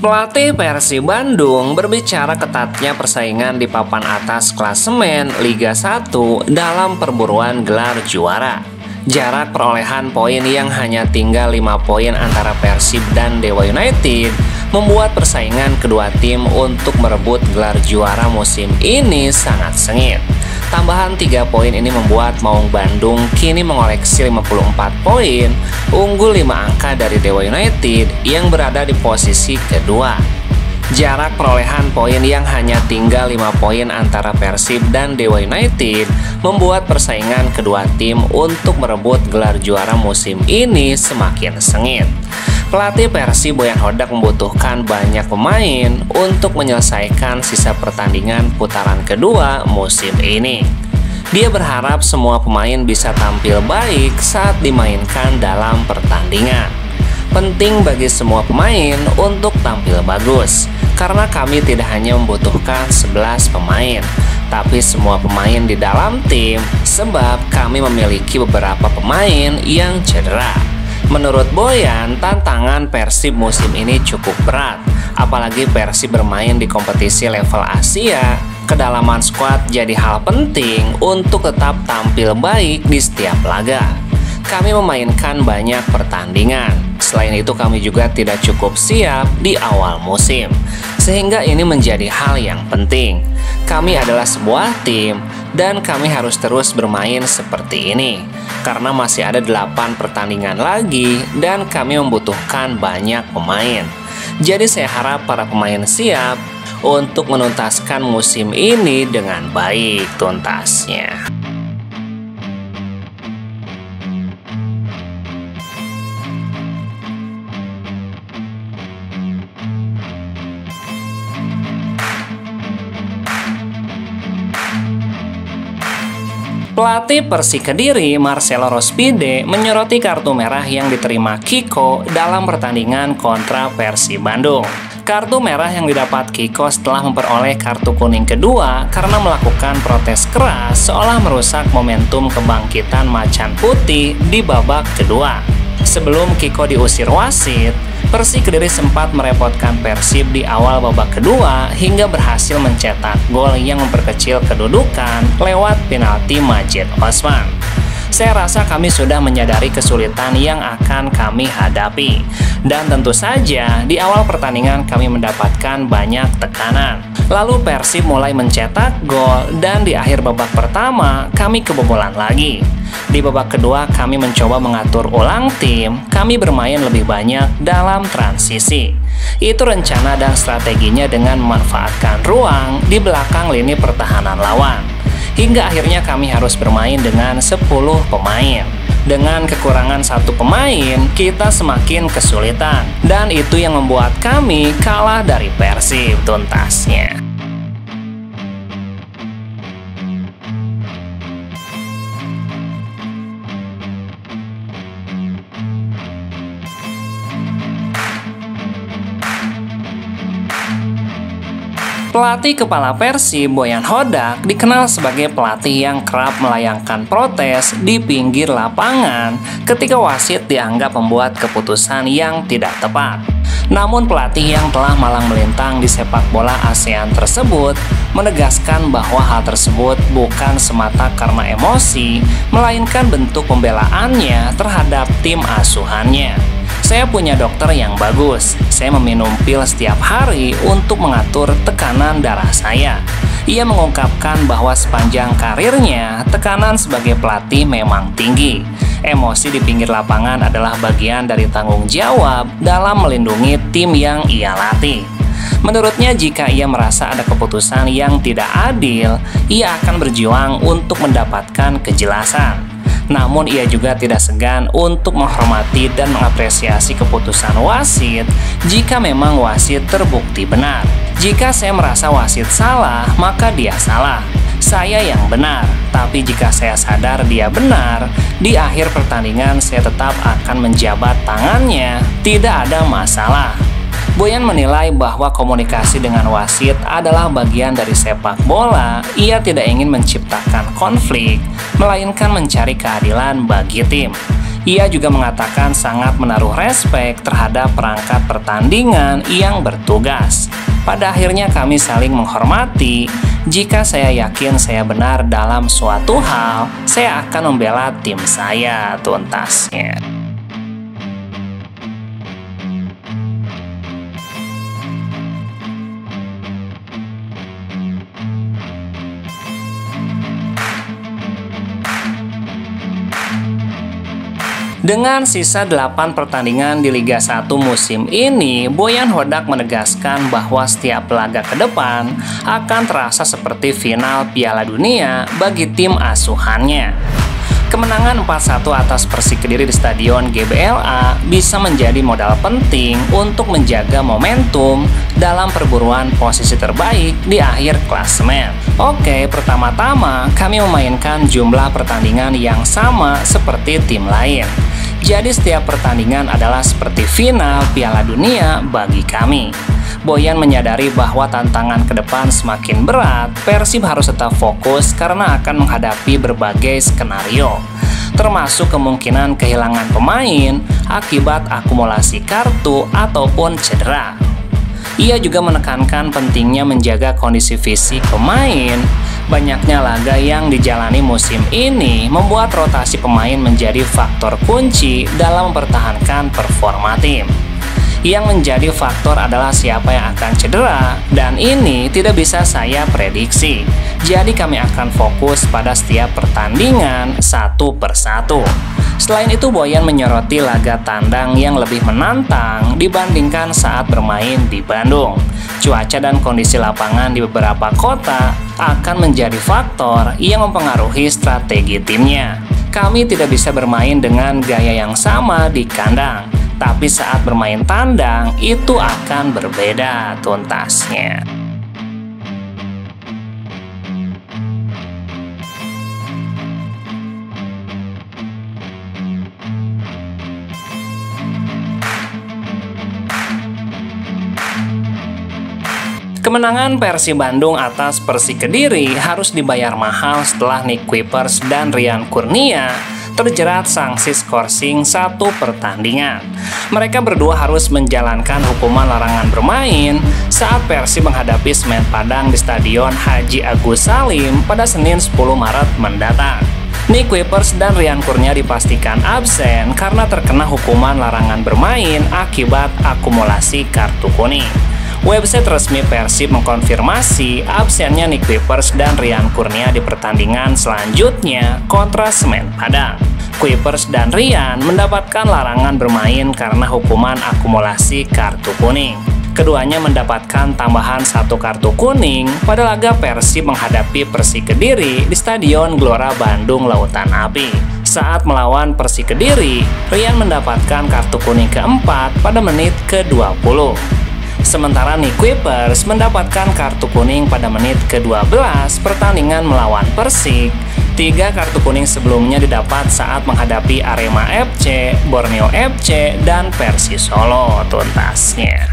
Pelatih Persib Bandung berbicara ketatnya persaingan di papan atas klasemen Liga 1 dalam perburuan gelar juara. Jarak perolehan poin yang hanya tinggal 5 poin antara Persib dan Dewa United membuat persaingan kedua tim untuk merebut gelar juara musim ini sangat sengit. Tambahan 3 poin ini membuat Maung Bandung kini mengoleksi 54 poin, unggul 5 angka dari Dewa United yang berada di posisi kedua. Jarak perolehan poin yang hanya tinggal 5 poin antara Persib dan Dewa United membuat persaingan kedua tim untuk merebut gelar juara musim ini semakin sengit. Pelatih Persib Boyan Hodak membutuhkan banyak pemain untuk menyelesaikan sisa pertandingan putaran kedua musim ini. Dia berharap semua pemain bisa tampil baik saat dimainkan dalam pertandingan. Penting bagi semua pemain untuk tampil bagus, karena kami tidak hanya membutuhkan 11 pemain, tapi semua pemain di dalam tim, sebab kami memiliki beberapa pemain yang cedera. Menurut Boyan, tantangan Persib musim ini cukup berat, apalagi Persib bermain di kompetisi level Asia. Kedalaman skuad jadi hal penting untuk tetap tampil baik di setiap laga. Kami memainkan banyak pertandingan. Selain itu kami juga tidak cukup siap di awal musim, sehingga ini menjadi hal yang penting. Kami adalah sebuah tim dan kami harus terus bermain seperti ini karena masih ada 8 pertandingan lagi dan kami membutuhkan banyak pemain. Jadi saya harap para pemain siap untuk menuntaskan musim ini dengan baik tuntasnya. Pelatih Persik Kediri Marcelo Rospide menyoroti kartu merah yang diterima Kiko dalam pertandingan kontra Persib Bandung. Kartu merah yang didapat Kiko setelah memperoleh kartu kuning kedua karena melakukan protes keras seolah merusak momentum kebangkitan Macan Putih di babak kedua. Sebelum Kiko diusir wasit, Persik Kediri sempat merepotkan Persib di awal babak kedua hingga berhasil mencetak gol yang memperkecil kedudukan lewat penalti Majid Osman. Saya rasa kami sudah menyadari kesulitan yang akan kami hadapi. Dan tentu saja di awal pertandingan kami mendapatkan banyak tekanan. Lalu Persib mulai mencetak gol dan di akhir babak pertama kami kebobolan lagi. Di babak kedua kami mencoba mengatur ulang tim, kami bermain lebih banyak dalam transisi. Itu rencana dan strateginya dengan memanfaatkan ruang di belakang lini pertahanan lawan. Hingga akhirnya kami harus bermain dengan 10 pemain. Dengan kekurangan 1 pemain, kita semakin kesulitan. Dan itu yang membuat kami kalah dari Persib tuntasnya. Pelatih kepala Persib Boyan Hodak dikenal sebagai pelatih yang kerap melayangkan protes di pinggir lapangan ketika wasit dianggap membuat keputusan yang tidak tepat. Namun pelatih yang telah malang melintang di sepak bola ASEAN tersebut menegaskan bahwa hal tersebut bukan semata karena emosi, melainkan bentuk pembelaannya terhadap tim asuhannya. Saya punya dokter yang bagus. Saya meminum pil setiap hari untuk mengatur tekanan darah saya. Ia mengungkapkan bahwa sepanjang karirnya, tekanan sebagai pelatih memang tinggi. Emosi di pinggir lapangan adalah bagian dari tanggung jawab dalam melindungi tim yang ia latih. Menurutnya, jika ia merasa ada keputusan yang tidak adil, ia akan berjuang untuk mendapatkan kejelasan. Namun ia juga tidak segan untuk menghormati dan mengapresiasi keputusan wasit jika memang wasit terbukti benar. Jika saya merasa wasit salah, maka dia salah. Saya yang benar. Tapi jika saya sadar dia benar, di akhir pertandingan saya tetap akan menjabat tangannya. Tidak ada masalah. Boyan menilai bahwa komunikasi dengan wasit adalah bagian dari sepak bola. Ia tidak ingin menciptakan konflik, melainkan mencari keadilan bagi tim. Ia juga mengatakan sangat menaruh respek terhadap perangkat pertandingan yang bertugas. Pada akhirnya kami saling menghormati. Jika saya yakin saya benar dalam suatu hal, saya akan membela tim saya, tuntasnya. Dengan sisa 8 pertandingan di Liga 1 musim ini, Boyan Hodak menegaskan bahwa setiap laga ke depan akan terasa seperti final Piala Dunia bagi tim asuhannya. Kemenangan 4-1 atas Persik Kediri di Stadion GBLA bisa menjadi modal penting untuk menjaga momentum dalam perburuan posisi terbaik di akhir klasemen. Oke, pertama-tama kami memainkan jumlah pertandingan yang sama seperti tim lain. Jadi setiap pertandingan adalah seperti final Piala Dunia bagi kami. Boyan menyadari bahwa tantangan ke depan semakin berat, Persib harus tetap fokus karena akan menghadapi berbagai skenario, termasuk kemungkinan kehilangan pemain akibat akumulasi kartu ataupun cedera. Ia juga menekankan pentingnya menjaga kondisi fisik pemain. Banyaknya laga yang dijalani musim ini membuat rotasi pemain menjadi faktor kunci dalam mempertahankan performa tim. Yang menjadi faktor adalah siapa yang akan cedera, dan ini tidak bisa saya prediksi. Jadi kami akan fokus pada setiap pertandingan satu persatu. Selain itu, Boyan menyoroti laga tandang yang lebih menantang dibandingkan saat bermain di Bandung. Cuaca dan kondisi lapangan di beberapa kota akan menjadi faktor yang mempengaruhi strategi timnya. Kami tidak bisa bermain dengan gaya yang sama di kandang, tapi saat bermain tandang itu akan berbeda, tuntasnya. Kemenangan Persib Bandung atas Persik Kediri harus dibayar mahal setelah Nick Kuipers dan Rian Kurnia terjerat sanksi skorsing 1 pertandingan. Mereka berdua harus menjalankan hukuman larangan bermain saat Persib menghadapi Semen Padang di Stadion Haji Agus Salim pada Senin 10 Maret mendatang. Nick Kuipers dan Rian Kurnia dipastikan absen karena terkena hukuman larangan bermain akibat akumulasi kartu kuning. Website resmi Persib mengkonfirmasi absennya Nick Kuipers dan Rian Kurnia di pertandingan selanjutnya kontra Semen Padang. Kuipers dan Rian mendapatkan larangan bermain karena hukuman akumulasi kartu kuning. Keduanya mendapatkan tambahan 1 kartu kuning pada laga Persib menghadapi Persik Kediri di Stadion Gelora Bandung Lautan Api. Saat melawan Persik Kediri, Rian mendapatkan kartu kuning keempat pada menit ke-20. Sementara Nick Kuipers mendapatkan kartu kuning pada menit ke-12 pertandingan melawan Persik. 3 kartu kuning sebelumnya didapat saat menghadapi Arema FC, Borneo FC, dan Persis Solo, tuntasnya.